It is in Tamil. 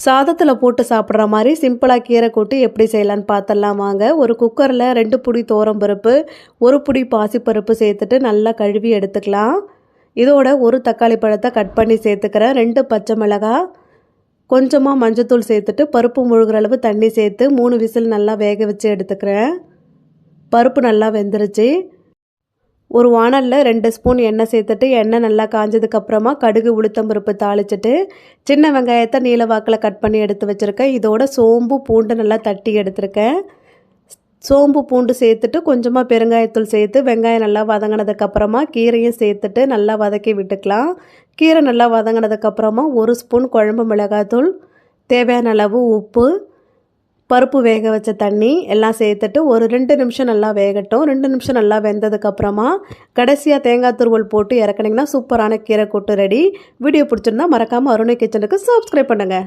சாதத்தில் போட்டு சாப்பிட்ற மாதிரி சிம்பிளாக கீரை கூட்டு எப்படி செய்யலான்னு பார்த்தலாம் வாங்க. ஒரு குக்கரில் 2 புடி துவரம்பருப்பு, 1 புடி பாசிப்பருப்பு சேர்த்துட்டு நல்லா கழுவி எடுத்துக்கலாம். இதோட ஒரு தக்காளி பழத்தை கட் பண்ணி சேர்த்துக்கிறேன். 2 பச்சை மிளகாய், கொஞ்சமாக மஞ்சத்தூள் சேர்த்துட்டு பருப்பு முழுகிற அளவு தண்ணி சேர்த்து 3 விசில் நல்லா வேக வச்சு எடுத்துக்கிறேன். பருப்பு நல்லா வெந்துருச்சு. ஒரு வாணலில் 2 ஸ்பூன் எண்ணெய் சேர்த்துட்டு எண்ணெய் நல்லா காஞ்சதுக்கப்புறமா கடுகு உளுத்தம்பருப்பு தாளிச்சிட்டு சின்ன வெங்காயத்தை நீல வாக்கில் கட் பண்ணி எடுத்து வச்சுருக்கேன். இதோட சோம்பு பூண்டு நல்லா தட்டி எடுத்துருக்கேன். சோம்பு பூண்டு சேர்த்துட்டு கொஞ்சமாக பெருங்காயத்தூள் சேர்த்து வெங்காயம் நல்லா வதங்கினதுக்கப்புறமா கீரையும் சேர்த்துட்டு நல்லா வதக்கி விட்டுக்கலாம். கீரை நல்லா வதங்கினதுக்கப்புறமா 1 ஸ்பூன் குழம்பு மிளகாய்த்தூள், தேவையான அளவு உப்பு, பருப்பு வேக வச்ச தண்ணி எல்லாம் சேர்த்துட்டு ஒரு 2 நிமிஷம் நல்லா வேகட்டும். 2 நிமிஷம் நல்லா வெந்ததுக்கப்புறமா கடைசியாக தேங்காய் துருவல் போட்டு இறக்குனிங்கன்னா சூப்பரான கீரை கூட்டு ரெடி. வீடியோ பிடிச்சிருந்தா மறக்காமல் அருணை கிச்சனுக்கு சப்ஸ்கிரைப் பண்ணுங்கள்.